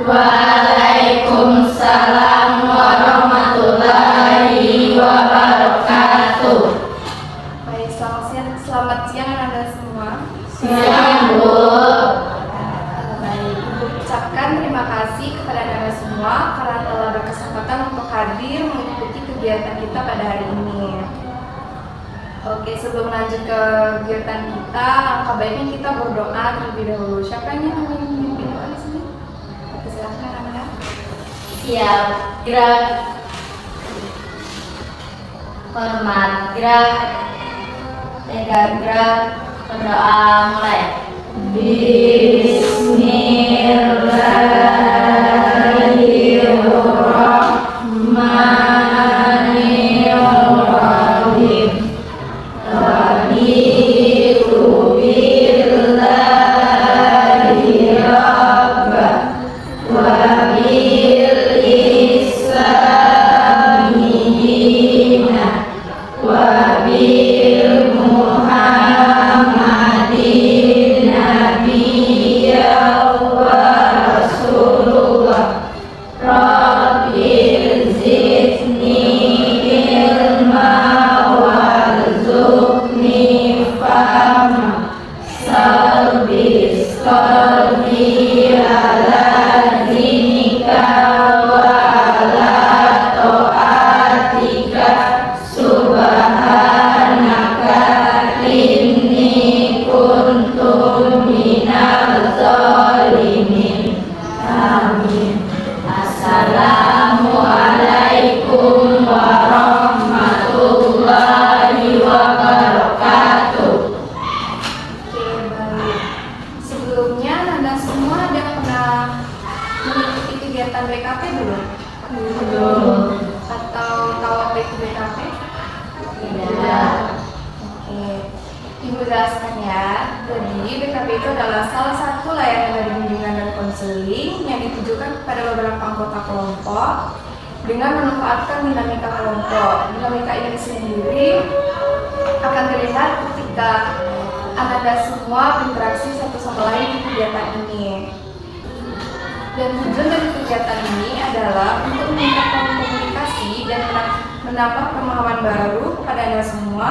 Waalaikumsalam warahmatullahi wabarakatuh. Baik, selamat siang Anda semua. Siang, Bu. Baik, ucapkan terima kasih kepada Anda semua karena telah berkesempatan untuk hadir mengikuti kegiatan kita pada hari ini. Oke, sebelum lanjut ke kegiatan kita, alangkah baiknya kita berdoa terlebih dahulu. Siapa yang ingin memimpin doa di sini? Oke, silakan Anda. Siap. Gerak. Hormat. Gerak. Tegak. Gerak. Berdoa. Mulai. Bismillahirrahmanirrahim. Raditu billahi rabbah wa bil islami dina wa bil muhammadin nabiyya wa rasulullah. Rabbil zidni ilma warzuqni fahma salbis qalbi ala dinika wa ala ta'atika subhanaka inni kuntu minaz zalimin. Amin. Assalamualaikum warahmatullahi wabarakatuh. Oke, baik. Sebelumnya Anda semua ada pernah mengikuti kegiatan BKP belum? Belum. Atau tahu apa itu BKP? Tidak. Oke, Ibu jelaskan ya. Jadi BKP itu adalah salah satu layanan dari bimbingan dan konseling yang ditujukan kepada beberapa anggota kelompok dengan memanfaatkan dinamika kelompok. Dinamika ini sendiri akan terlihat ketika Anda semua berinteraksi satu sama lain di kegiatan ini. Dan tujuan dari kegiatan ini adalah untuk meningkatkan komunikasi dan menambah pemahaman baru kepada Anda semua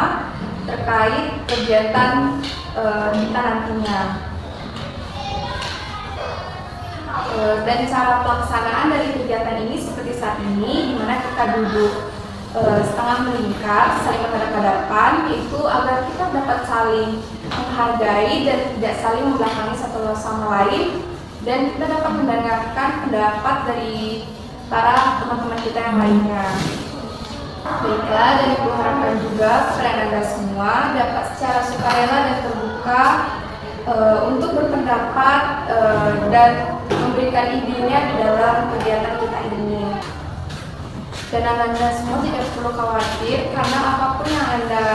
terkait kegiatan kita nantinya. Dan cara pelaksanaan dari kegiatan ini seperti saat ini, di mana kita duduk setengah melingkar, saling menghadap-hadapan, itu agar kita dapat saling menghargai dan tidak saling membelakangi satu sama lain, dan kita dapat mendengarkan pendapat dari para teman-teman kita yang lainnya. Baiklah, dan Ibu harapkan juga kepada Anda semua dapat secara sukarela dan terbuka untuk berpendapat dan memberikan idenya di dalam kegiatan kita ini. Dan Anda semua tidak perlu khawatir karena apapun yang Anda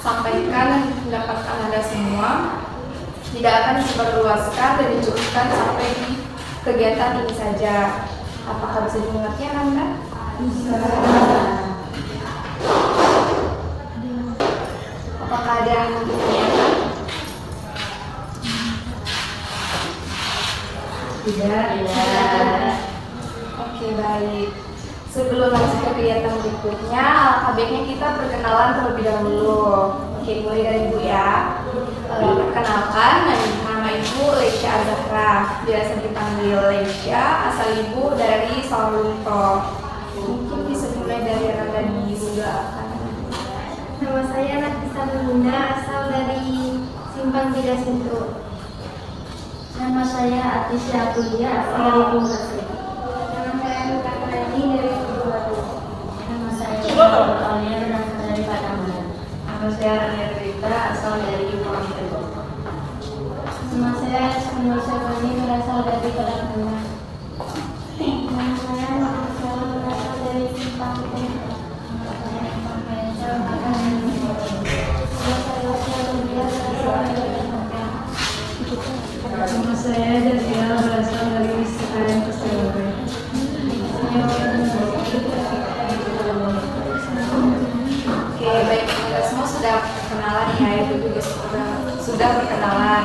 sampaikan dan pendapatkan Anda semua tidak akan disebarluaskan dan dicukupkan sampai di kegiatan ini saja. Apakah bisa dimengerti Anda? Bisa. Apakah ada yang ingin ditanyakan? Tidak. Oke, baik. Sebelum lanjut ke kegiatan berikutnya, alangkah baiknya kita perkenalan terlebih dahulu. Oke, mulai dari Ibu ya. Perkenalkan, nama Ibu Leisha Azahra. Biasa dipanggil Leisha, asal Ibu dari Sawalunto. Mungkin bisa mulai dari Anda di sebelah kanan. Nama saya Nafisa Bunda, asal dari Simpang Tiga Sentul. Nama saya Atisya Apulia, asal dari Bungkasi. Nama saya Nuka Nani dari Batu. Nama saya Alia, asal dari Padang. Nama saya Rania Rita, asal dari Purwokerto. Nama saya Nur Syafani, berasal dari Padang Tengah. Nama saya Nafisa, berasal dari Simpang Tiga. Nama saya Jazila, berasal dari Sekaren Kesehatan. Oke, baik, kita semua sudah perkenalan ya, Ibu juga sudah berkenalan.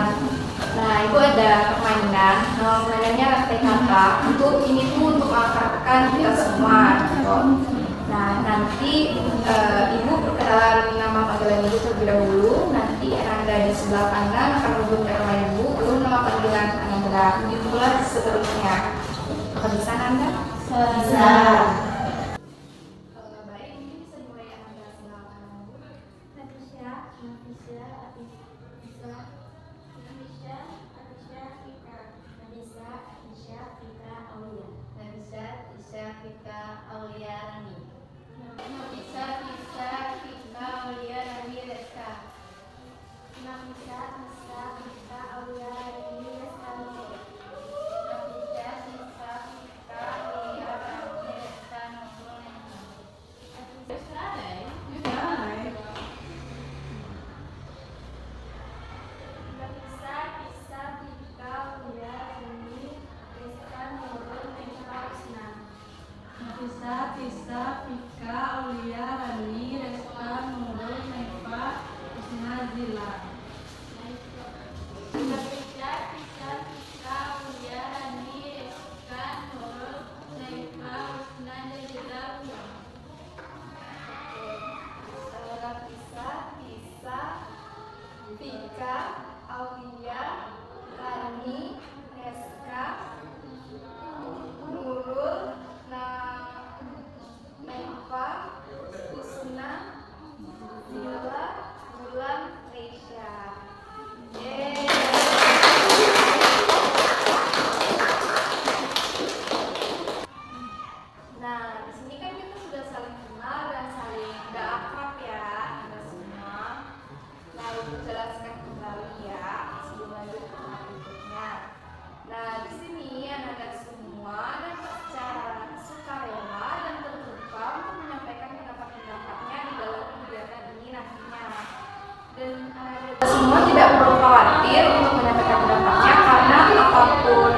Nah, Ibu ada permainan, nama permainannya rantai kata. Ini tuh untuk mengakrabkan kita semua. Gitu. Nah, nanti Ibu perkenalan nama panggilan Ibu terlebih dahulu. Nanti Ananda di sebelah kanan akan menghubungi nama Ibu, belum nama panggilan Ananda. Begitu pula seterusnya. Apa bisa Ananda? Bisa. Baik, mungkin bisa dimulai Ananda sebelah kanan. Nafisa, Nafisa, Nafisa, Nafisa, Fika. Nafisa, Fika, Aulia. Nafisa, Fika, Aulia, Rani. Nafisa, Fika, Aulia, Rani, Reska. Nafisa, Fika, Aulia, Rani, Reska, Nurul. Nafisa, Fika, Aulia, Rani, Reska, Nurul, Neni. Nafisa, Fika, Aulia, Rani, Reska, Nurul, Neva, Usna. Nafisa, Fika, Aulia, Rani, Reska, Nurul, Neva, Usna, Zila. Nafisa, Fika, Aulia, Rani, Reska, Nurul, Neva, Usna, Jazila, Ula. Nafisa, Fika, Aulia, Rani, Reska, Nurul, Neva, Usna, Zila, Bulan, Reisha. Yeay. Nah, di sini kan kita sudah saling kenal dan saling udah akrab ya, Anda semua. Nah, Ibu jelaskan kembali ya sebelum lanjut ke tahap berikutnya. Nah, di sini Anda semua dapat secara sukarela dan terbuka untuk menyampaikan pendapat-pendapatnya di dalam kegiatan ini nantinya. Dan Anda semua tidak perlu khawatir untuk menyampaikan pendapatnya karena apapun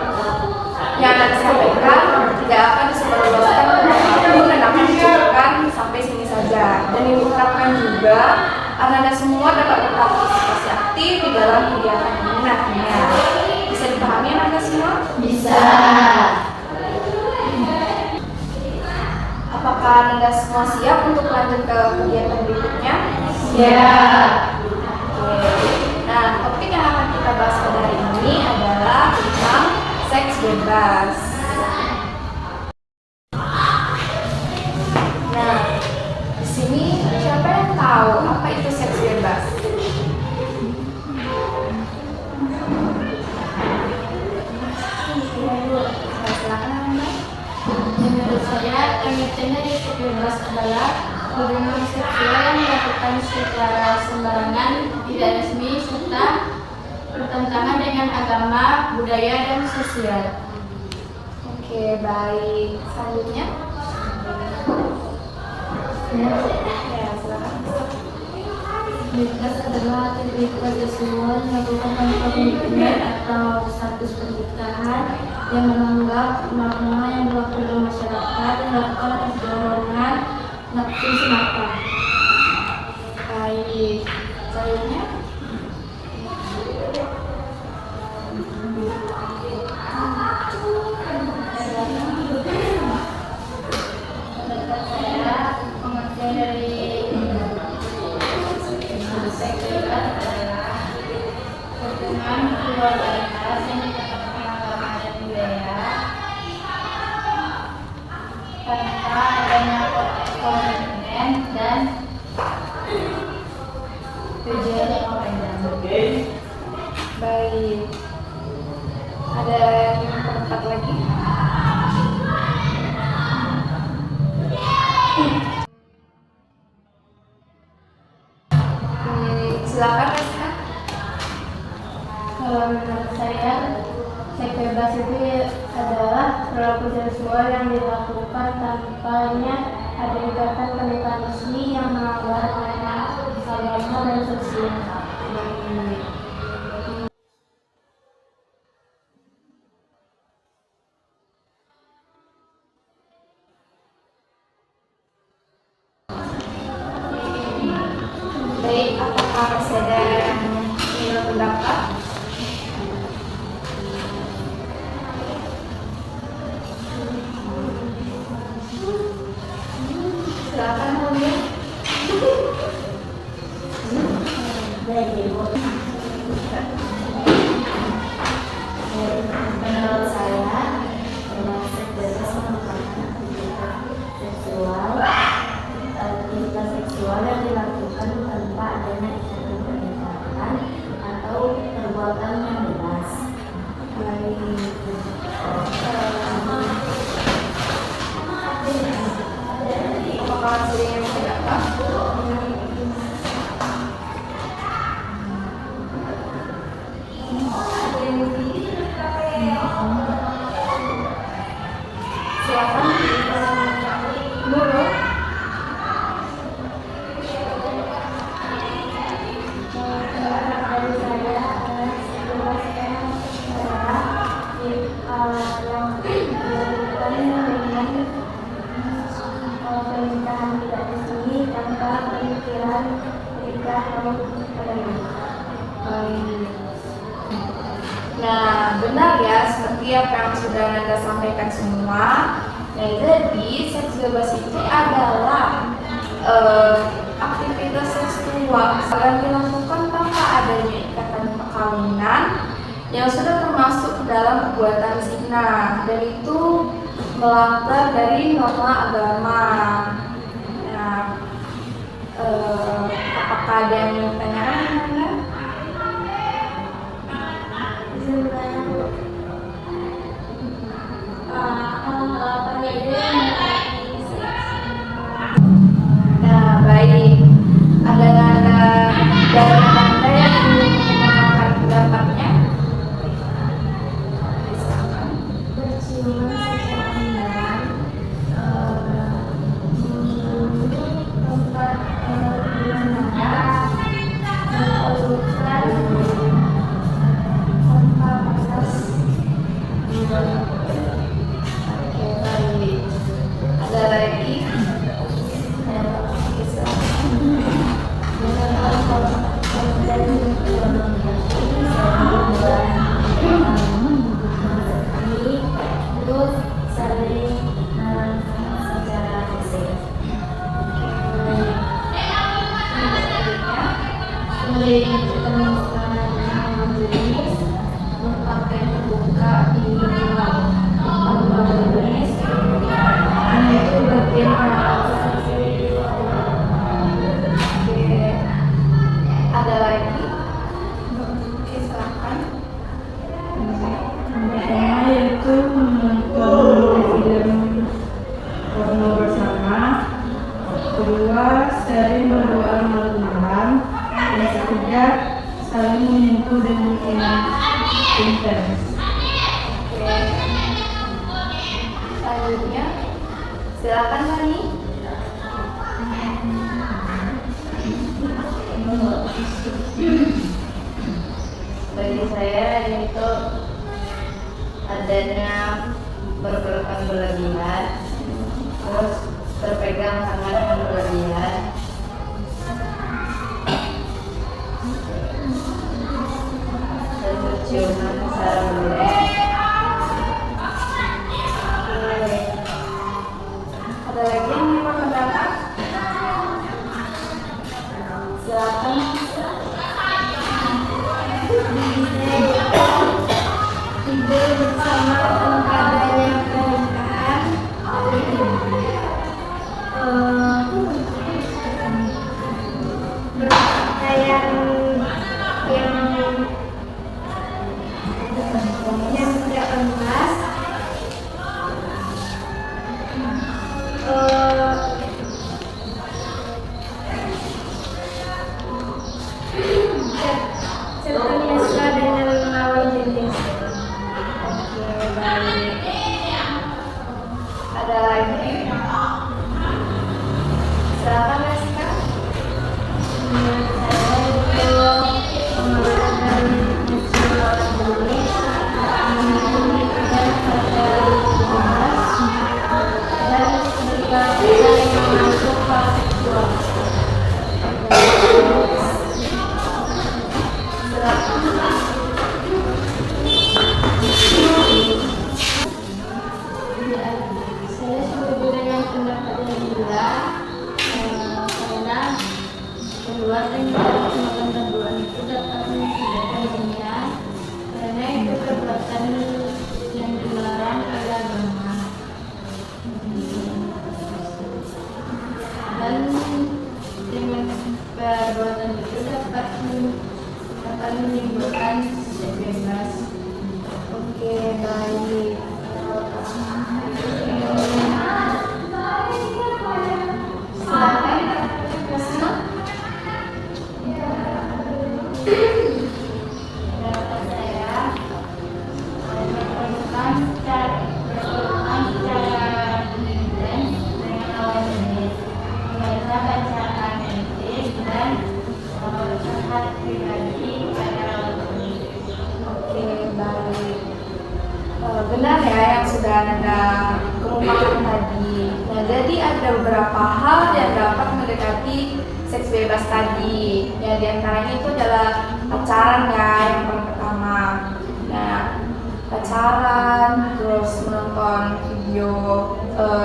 yang Anda sampaikan tidak akan disebarluaskan ke manapun dan akan dicukupkan sampai sini saja. Dan diungkapkan juga Anda semua dapat berpartisipasi aktif di dalam kegiatan ini nantinya. Bisa dipahami Anda semua? Bisa. Apakah Anda semua siap untuk lanjut ke kegiatan berikutnya? Siap. Oke. Nah, topik yang akan kita bahas pada hari ini adalah tentang seks bebas. Nah, di sini siapa yang tahu apa itu seks bebas? Nah, silakan Anda. Menurut saya, pengertian dari seks bebas adalah hubungan seksual yang dilakukan secara sembarangan, tidak resmi, serta bertentangan dengan agama, budaya, dan sosial. Oke, baik. Selanjutnya, ya silakan. Bebas adalah aktivitas seksual melakukan tanpa komitmen atau status pernikahan yang menganggap norma yang berlaku dalam masyarakat dan dilakukan atas dorongan nafsu semata. Baik. Selanjutnya, Menurut saya, pengertian dari seks bebas adalah hubungan keluarga yang ditetapkan agama dan budaya tanpa adanya komitmen dan tujuan pemerintah. baik. Ada yang ingin berpendapat lagi? Silakan Reska. Kalau menurut saya, seks bebas itu adalah perilaku seksual yang dilakukan tanpanya ada ikatan pernikahan resmi yang melanggar norma agama dan sosial. Baik, apakah masih ada yang ingin berpendapat? yang dilakukan dengan pernikahan tidak resmi tanpa pemikiran menikah atau padanya. Nah, benar ya, seperti apa yang sudah Nanda sampaikan semua. Nah, jadi seks bebas itu adalah aktivitas seksual yang dilakukan tanpa adanya ikatan perkawinan yang sudah termasuk dalam perbuatan zina, dan itu melanggar dari norma agama. Nah, apakah ada yang mau tanyakan? Izin bertanya, Bu. Apa itu yang mendekati seks? Nah, baik. Ada nada dari Anda yang ingin mengungkapkan pendapatnya? Silakan. Berciuman secara mendalam, tempat bernapas, berpelukan tanpa batas. Oke, baik. Ada lagi? Terus saling secara fisik. Kemudian kita melakukan jenis memakai terbuka di luar jenis itu bagian Oke. Ada lagi? Oke, silakan. Yang pertama yaitu menonton film porno bersama. Kedua, sering berdoa malam-malam. Yang ketiga, saling menyentuh dengan intens. Oke. Selanjutnya, silakan Nani. Bagi saya itu adanya berpelukan berlebihan, terus berpegang tangan yang berlebihan, dan berciuman secara berlebihan. Ada lagi yang mau pendapat? Silakan. tidur bersama tanpa adanya pernikahan, berpakaian yang tidak lemas, serta mesra dengan lawan jenis. Oke, baik. Ada lagi? Silakan Reska. Menurut saya itu menggunakan mesin lawan jenis dan pada bebas dan ketika kita yang masuk fase seksual. Saya setuju dengan benar ya yang sudah Anda kemukakan tadi. Nah, jadi ada beberapa hal yang dapat mendekati seks bebas tadi. Ya, di antaranya itu adalah pacaran ya, yang paling pertama. Nah, pacaran, terus menonton video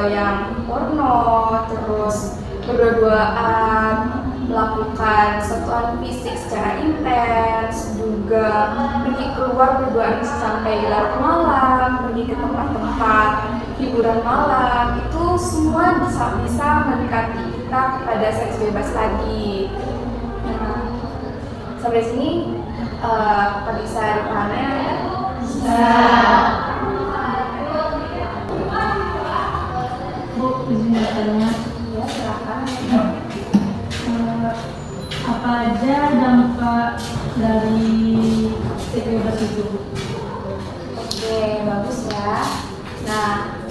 yang porno, terus berdua-duaan, melakukan sentuhan fisik secara intens, juga pergi keluar berduaan sampai larut malam, pergi ke tempat-tempat hiburan malam, itu semua bisa mendekati kita kepada seks bebas lagi. Nah, sampai sini apa bisa dipahami ya? Bu, izin bertanya. Ya, silakan. Apa aja dampak dari seks bebas itu? Oke, bagus ya. Nah,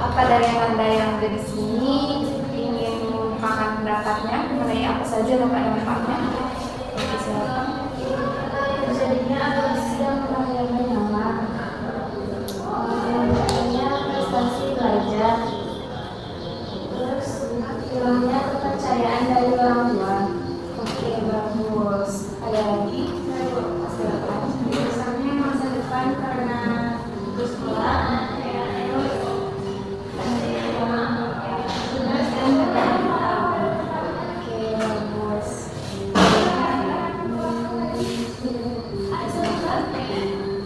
apa dari Anda yang ada di sini ingin mengungkapkan pendapatnya mengenai apa saja dampak-dampaknya? Oke, silakan. Jadinya ada yang mengajarkan nyaman. Yang prestasi belajar. Terus hilangnya kepercayaan dari orang tua. Oke, bagus. Ada lagi? Silakan. Misalnya masa depan karena putus sekolah. Oke, bagus.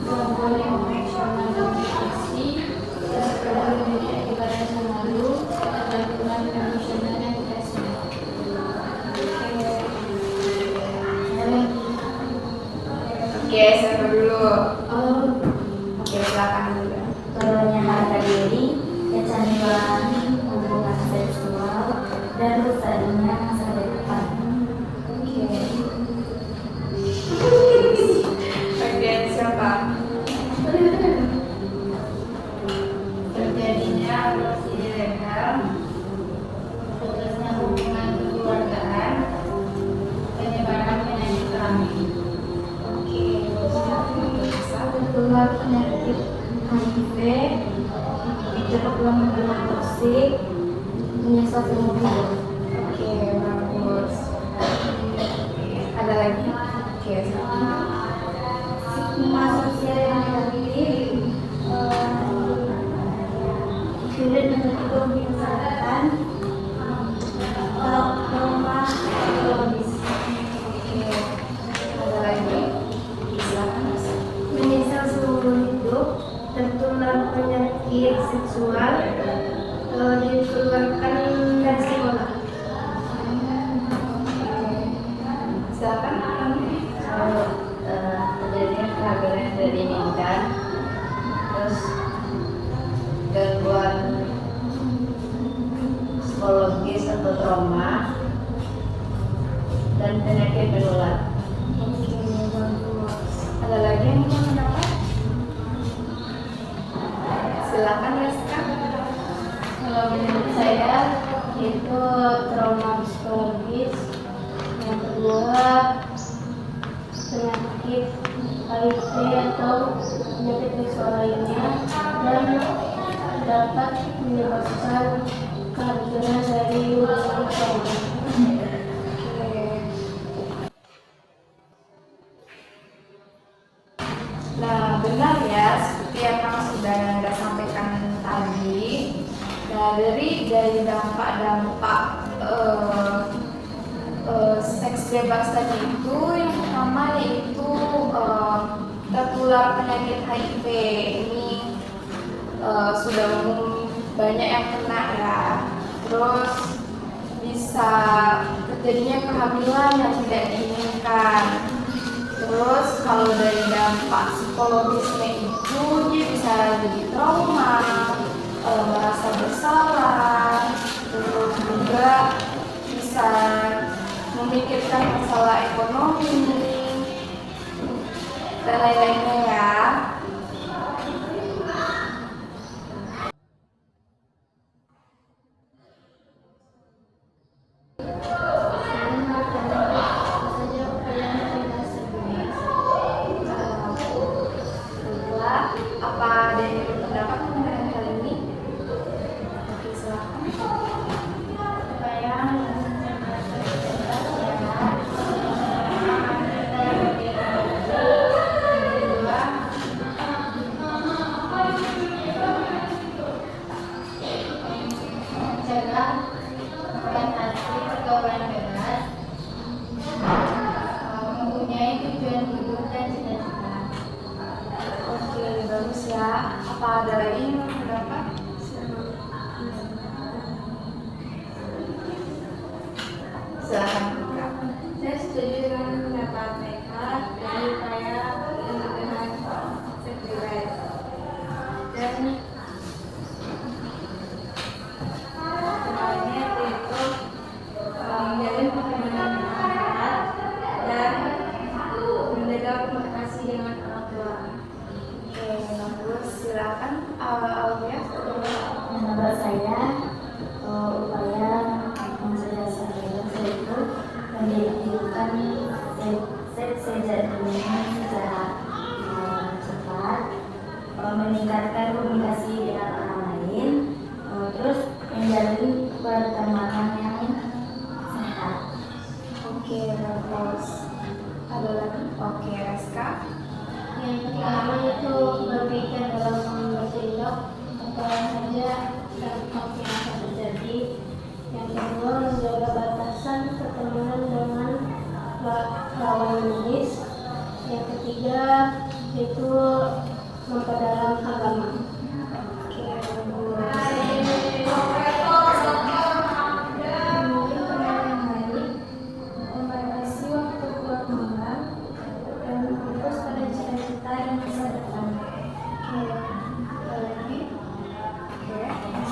Gangguan emosional dan depresi, sekedar memiliki akibatnya selalu, gangguan emosional dan depresi. Oke, siapa dulu? Oh, Oke, silakan dulu. Turunnya harga diri, kecanduan, hubungan seksual, dan rusaknya masa depan. Bagian siapa? Terjadinya aborsi ilegal, putusnya hubungan kekeluargaan, penyebaran penyakit kelamin. Oke, tertular penyakit HIV, terpulang hubungan toksik, menyesal seumur hidup. Oke, bagus. Ada lagi? Oke, silakan. Stigma sosial yang negatif, sulit menutup kebiasaan, trauma psikologis, Oke, ada lagi? Silakan. menyesal seumur hidup, tertular penyakit seksual, dikeluarkan dari sekolah. Silakan. Terjadinya kehamilan yang tidak diinginkan, terus gangguan psikologis atau trauma, dan penyakit menular. Oke, bagus. Ada lagi yang ingin mendapat? Silakan, Reska. Kalau menurut saya itu trauma psikologis, yang kedua penyakit HIV atau penyakit seksual lainnya, dan dapat menyebabkan kehancuran dari hubungan suami. Oke. Nah, benar ya, seperti yang sudah Anda sampaikan tadi. Nah, dari dampak-dampak seks bebas tadi itu, yang pertama yaitu tertular penyakit HIV. Ini sudah umum, banyak yang kena ya. Terus bisa terjadinya kehamilan yang tidak diinginkan. Terus kalau dari dampak psikologisnya itu, dia bisa jadi trauma, merasa bersalah, terus juga bisa memikirkan masalah ekonomi dan lain-lainnya ya. Apa ada yang berpendapat mengenai hal ini? Oke, silakan. Supaya mencegah membatasi pergaulan bebas, mempunyai tujuan hidup dan cita-cita. Oke, bagus ya. Apa ada lagi yang mau berpendapat? Silakan. Saya setuju dengan pendapat mereka dari upaya pencegahan seks bebas dan lainnya yaitu menjalin hubungan yang sehat dan menjaga komunikasi dengan orang tua. Oke, bagus. Silakan, Aulia. Menurut saya, upaya mencegah seks bebas itu mendirikan seks sejatinya secara cepat, meningkatkan komunikasi dengan orang lain, terus menjalin pertemanan yang sehat. Oke, bagus. Ada lagi? Oke, Reska. Yang pertama itu berpikir dalam komunikasi indok apa saja dampak yang akan terjadi. Yang kedua menjaga batasan pertemanan dengan lawan jenis. Yang ketiga itu memperdalam agama. Oke, bagus. Kemudian pendapat yang lain membatasi waktu buat malam dan fokus pada cita-cita dan masa depan. Oke, lagi.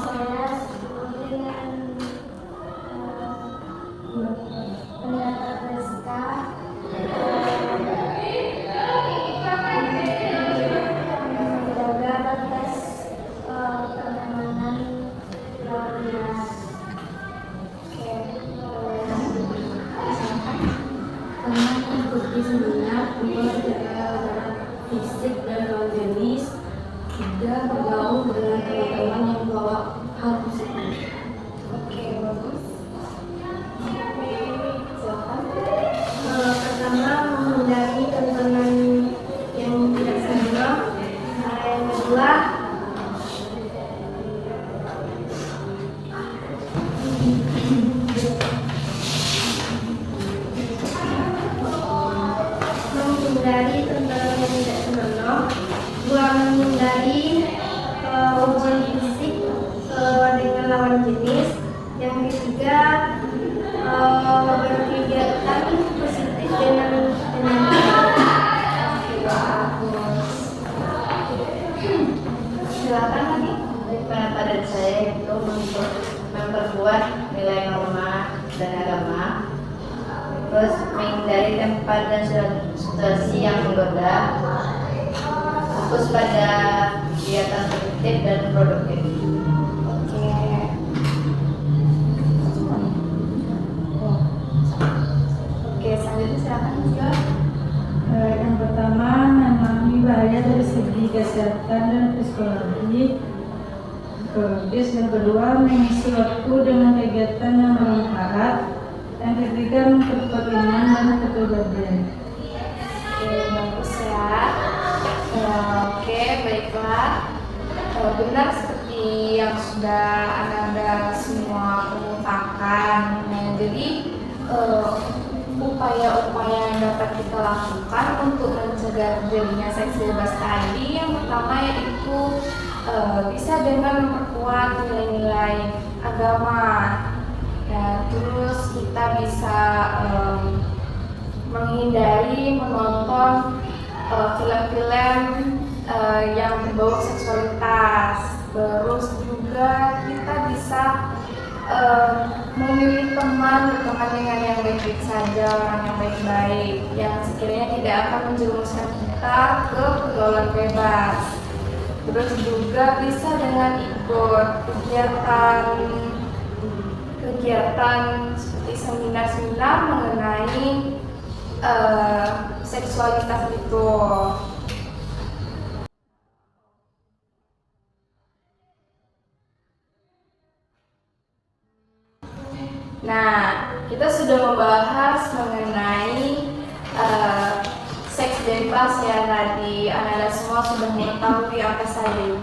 Saya setuju dengan pendapat Reska. Menjaga batas pertemanan lawan jenis. Karena mengikuti seminar untuk menjaga jarak fisik dan lawan jenis, tidak bergaul dengan teman-teman yang membawa hal positif. Oke, bagus. Silakan. Pertama menghindari tontonan yang tidak senonoh. Yang kedua menghindari tontonan yang tidak senonoh. Dua menghindari hubungan fisik dengan lawan jenis. Yang ketiga berkegiatan positif dengan Bagus. Silakan lagi. Pada saya itu memperkuat nilai norma dan agama, terus menghindari tempat dan situasi yang menggoda, fokus pada kegiatan produktif dan produktif. Oke. Oke, selanjutnya silakan juga. Yang pertama, memahami bahaya dari segi kesehatan dan psikologi. Psikologis. Yang kedua, mengisi waktu dengan kegiatan yang bermanfaat. Yang ketiga, memperkuat iman dan kepribadian. Oke, bagus ya. Oke, baiklah. Benar seperti yang sudah Anda semua kemukakan. Nah, jadi upaya-upaya yang dapat kita lakukan untuk mencegah terjadinya seks bebas tadi, yang pertama yaitu bisa dengan memperkuat nilai-nilai agama. Nah, terus kita bisa menghindari menonton film-film yang berbau seksualitas. Terus juga kita bisa memilih teman, berteman dengan yang baik-baik saja, orang yang baik-baik, yang sekiranya tidak akan menjerumuskan kita ke pergaulan bebas. Terus juga bisa dengan ikut kegiatan seperti seminar-seminar mengenai seksualitas itu. Nah, kita sudah membahas mengenai seks bebas ya tadi. Anda semua sudah mengetahui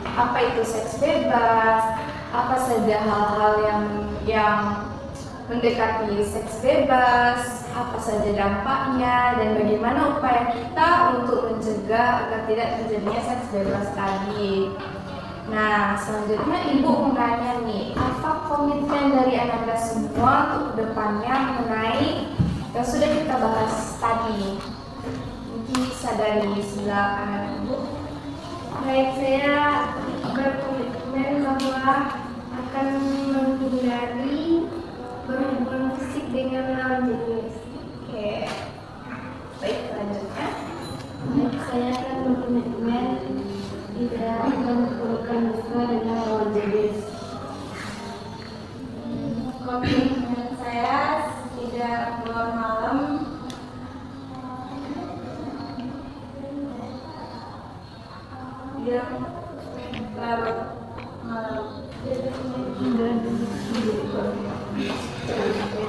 apa itu seks bebas, apa saja hal-hal yang mendekati seks bebas, apa saja dampaknya, dan bagaimana upaya kita untuk mencegah agar tidak terjadinya seks bebas tadi. Nah, selanjutnya Ibu mau nanya nih, apa komitmen dari Anda semua untuk kedepannya mengenai yang sudah kita bahas tadi? Mungkin bisa dari sebelah kanan Ibu. Baik, saya berkomitmen bahwa akan menghindari berhubungan fisik dengan lawan jenis. Oke, baik selanjutnya. Baik, saya akan berkomitmen tidak akan berpelukan mesra dengan lawan jenis. Komitmen saya tidak keluar malam. Tidak larut malam.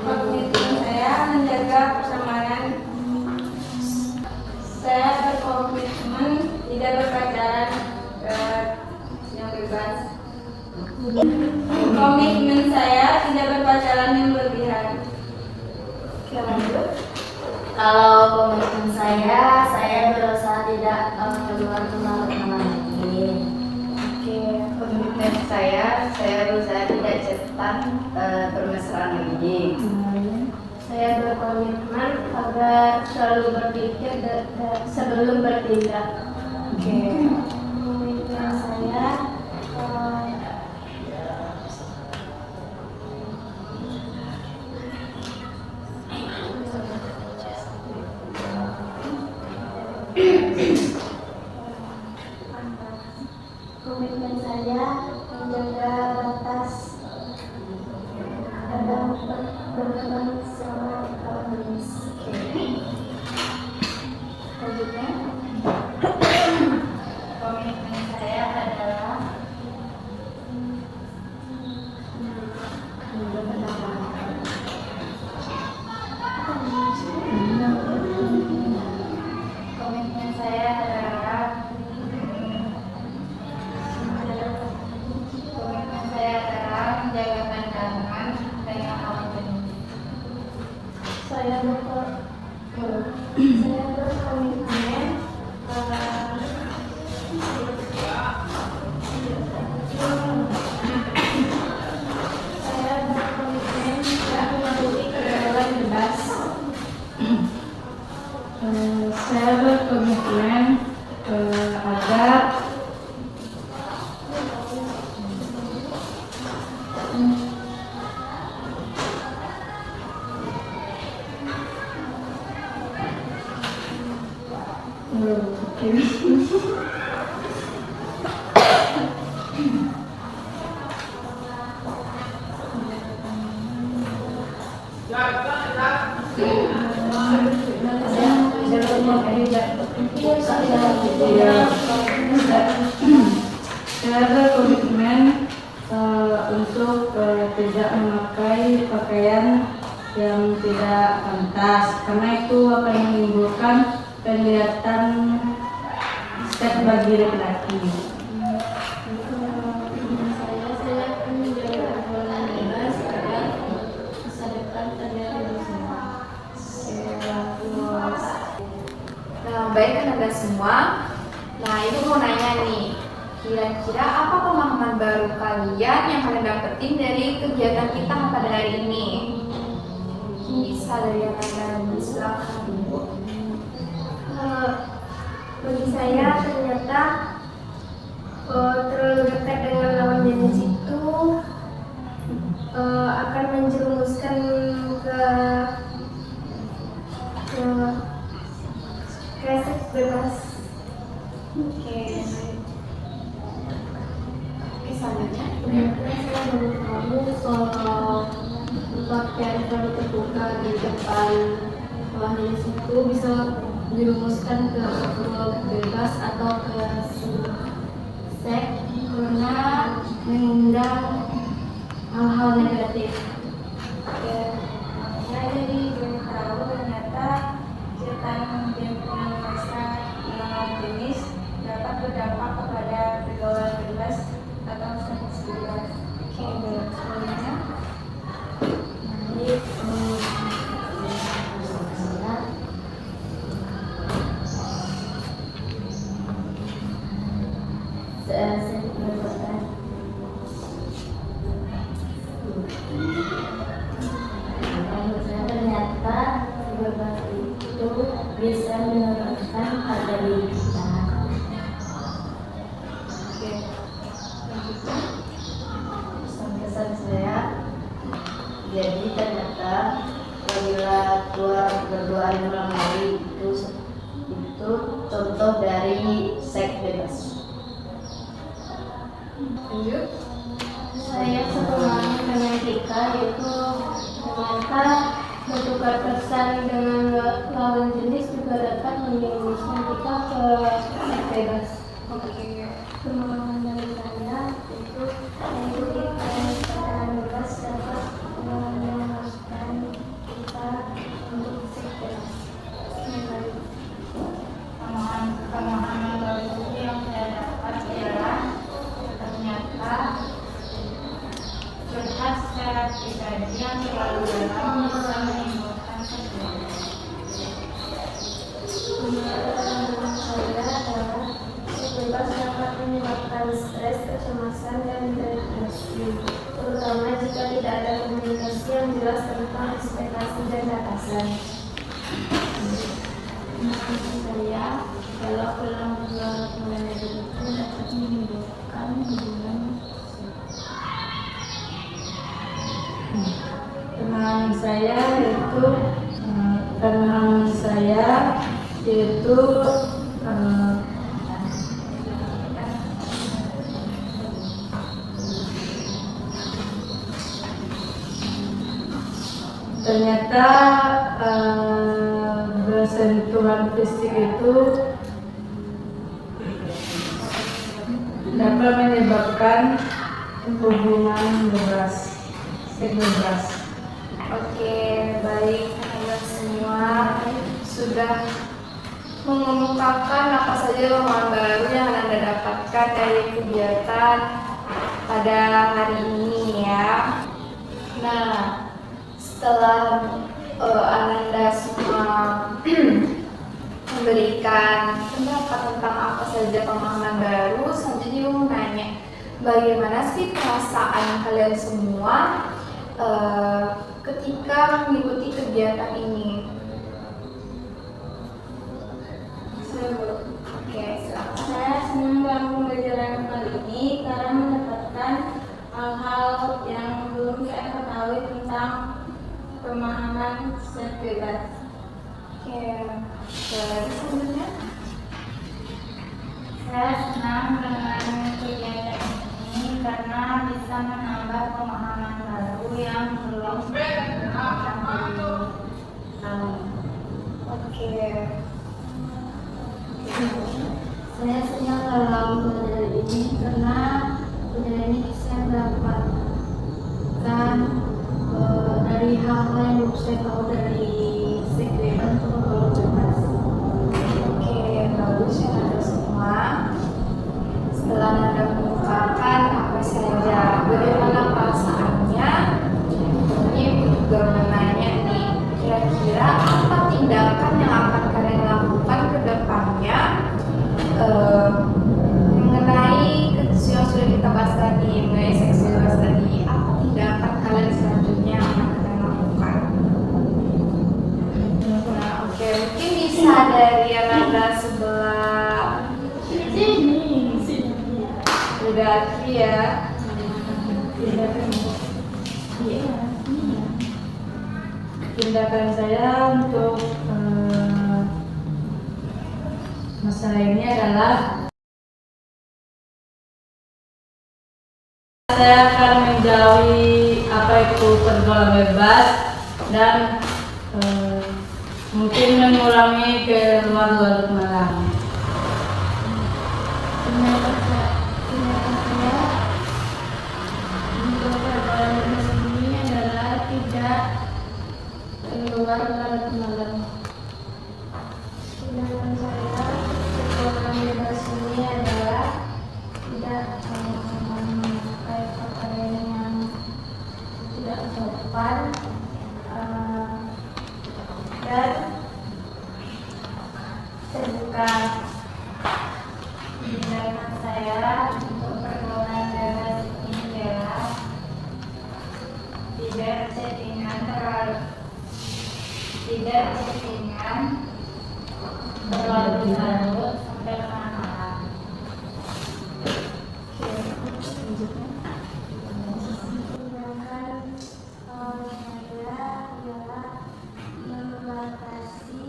Komitmen saya menjaga pertemanan. Saya berkomitmen tidak berpacaran yang bebas. Komitmen saya tidak berpacaran yang berlebihan. Oke, lanjut. Kalau komitmen saya berusaha tidak keluar malam-malam lagi. Oke, Komitmen saya berusaha tidak cepat bermesraan lagi. Saya berkomitmen agar selalu berpikir sebelum bertindak. oke. Komitmen saya komitmen saya menjaga batas dan berteman sama lawan jenis. Selanjutnya. Komitmen saya adalah komitmen saya adalah menjaga pandangan dengan lawan jenis. Saya berkomitmen saya berkomitmen tidak mematuhi kebebasan bebas. Saya berkomitmen agar saya berkomitmen untuk tidak memakai pakaian yang tidak pantas karena itu akan menimbulkan penglihatan seks bagi laki-laki. Saya akan menjaga obrolan bebas agar masa depan terjadi bersama. Nah, baik Anda semua. Nah, Ibu mau nanya nih, kira-kira apa pemahaman baru kalian yang kalian dapetin dari kegiatan kita pada hari ini? Bisa dari yang kalian silakan Ibu. Bagi saya ternyata terlalu dekat dengan lawan jenis itu akan menjerumuskan ke seks bebas. Oke. Selanjutnya. Saya menurut kamu kalau pakaian terlalu terbuka di depan lawan jenis itu bisa dirumuskan ke hubungan bebas atau ke seks karena mengundang hal-hal negatif. Oke. jadi belum tahu ternyata kegiatan himpunan massa lawan jenis dapat berdampak kepada pergaulan bebas atau seks bebas. Oke, baik. Selanjutnya. Ternyata bebas itu bisa menurunkan harga diri kita. Oke. Selanjutnya. Pesan-pesan saya, jadi ternyata apabila berdoa di malam hari itu contoh dari seks bebas. Lanjut. Saya sepemahaman dengan Rika, yaitu ternyata bertukar pesan dengan lawan jenis juga dapat menjerumuskan kita ke seks bebas. Oke. Pemahaman dari saya itu mengikuti tren bebas dapat menjerumuskan kita untuk seks bebas. Pemahaman baru yang saya dapat ialah ternyata curhat secara pribadi yang terlalu dalam bisa menimbulkan stres. Menurut saya adalah seks bebas dapat menyebabkan stres, kecemasan, dan depresi, terutama jika tidak ada komunikasi yang jelas tentang ekspektasi dan batasan. Menurut saya, kalau peluang mengenai itu dapat menimbulkan hubungan. Pemahaman saya yaitu ternyata bersentuhan fisik itu dapat menyebabkan hubungan seks bebas. Oke, baik. Teman-teman semua sudah mengungkapkan apa saja pemahaman baru yang Anda dapatkan dari kegiatan pada hari ini ya. Nah, setelah Ananda semua memberikan pendapat tentang apa saja pemahaman baru, selanjutnya mau nanya, bagaimana sih perasaan kalian semua ketika mengikuti kegiatan ini? Oke, silakan. Saya senang dalam pembelajaran kali ini karena mendapatkan hal-hal yang belum saya ketahui tentang pemahaman seks bebas. Oke, selanjutnya. Saya senang dengan kegiatan ini karena bisa menambah pemahaman baru yang belum pernah tahu. Oke. Saya senang dalam pembelajaran ini karena pembelajaran ini bisa mendapatkan dari hal-hal yang belum saya tahu dari seks bebas atau pergaulan bebas. Oke, bagus ya Anda semua. Setelah Anda mengungkapkan apa saja, bagaimana perasaannya? Ini Ibu juga mau nanya nih, kira-kira apa tindakan yang akan kalian lakukan ke depannya mengenai yang sudah kita bahas tadi, mengenai seks bebas tadi? Apa tindakan kalian selanjutnya yang akan kalian lakukan? Nah, oke, mungkin bisa dari Ananda sebelah udah ya. Tindakan saya untuk masalah ini adalah saya akan menjauhi apa itu pergaulan bebas dan mungkin mengurangi keluar malam. Tindakan saya untuk pergaulan bebas ini adalah tidak kawan-kawan dan terbuka pikiran saya untuk pergaulan bebas ini adalah tidak chattingan terlalu larut sampai malam. Sedangkan saya adalah membatasi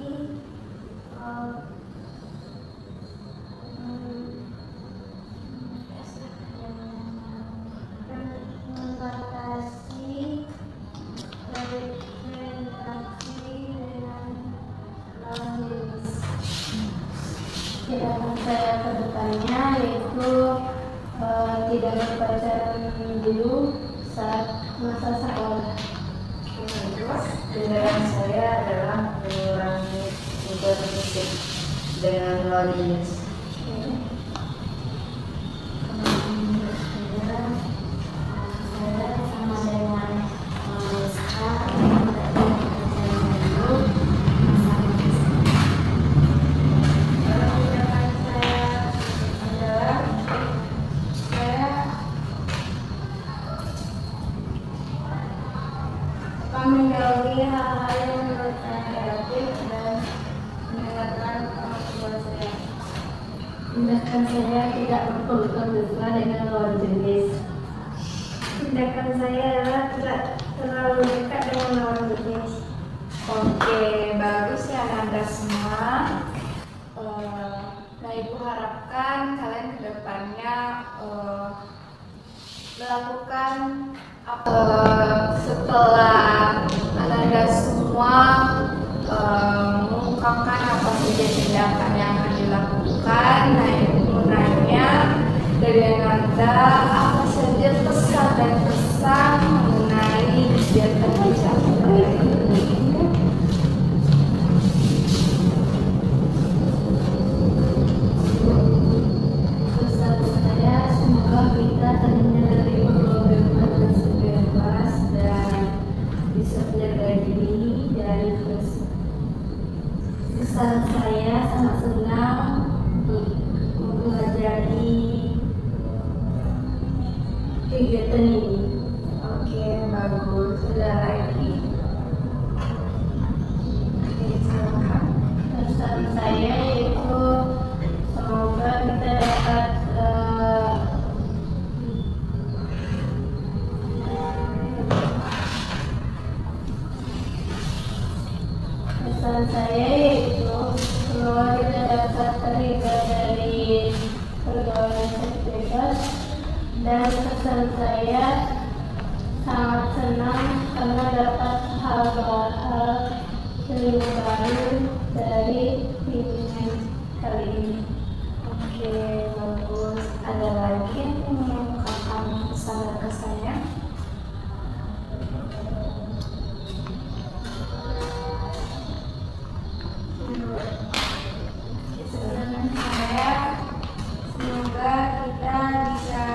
Sedangkan saya ke depannya yaitu tidak berpacaran dulu saat masa sekolah. Tindakan saya adalah mengurangi hubungan fisik dengan loneliness. Saya sama dengan Rizka menjauhi hal-hal yang menurut saya negatif dan mendengarkan orang tua saya. Tindakan saya tidak berpelukan mesra dengan lawan jenis. Tindakan saya adalah tidak terlalu dekat dengan lawan jenis. Oke, bagus ya Anda semua. Nah, Ibu harapkan kalian ke depannya melakukan setelah Anda semua mengungkapkan apa saja tindakan yang akan dilakukan. Nah, Ibu menanya dari Anda apa saja pesan dan kesan mengenai kegiatan ini. Pesan saya semoga kita terhindar dari pergaulan bebas dan bisa menjaga diri dari kesan saya sangat senang mempelajari kegiatan ini. Oke, bagus. Sudah lagi. Oke, silakan. Pesan saya yaitu semoga kita dapat pesan saya yaitu semoga kita dapat terhindar dari pergaulan seks bebas, dan pesan saya sangat senang karena dapat hal-hal ilmu baru dari bimbingan kali ini. Oke, bagus. Ada lagi yang ingin mengungkapkan pesan dan kesannya? Pesan saya, semoga kita bisa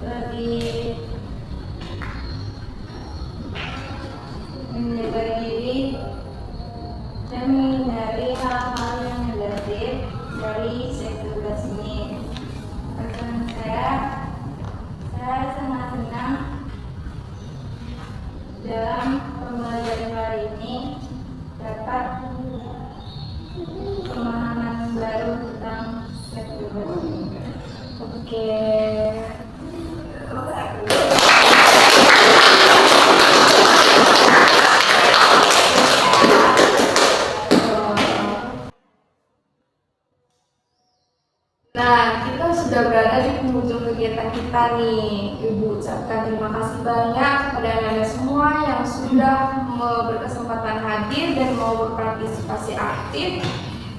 lebih menjaga diri dan menghindari hal-hal yang negatif dari seks bebas ini. Pesan saya sangat senang dalam pembelajaran kali ini dapat pemahaman baru tentang seks bebas ini. Oke. Nah, kita sudah berada di penghujung kegiatan kita nih. Ibu ucapkan terima kasih banyak kepada Anda semua yang sudah berkesempatan hadir dan mau berpartisipasi aktif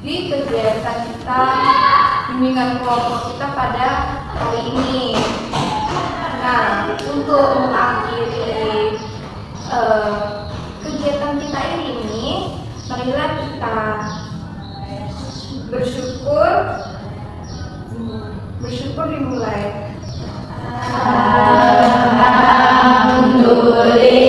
di kegiatan kita, bimbingan kelompok kita pada hari ini. Nah, untuk mengakhiri kegiatan kita ini, marilah kita bersyukur dimulai. Alhamdulillah.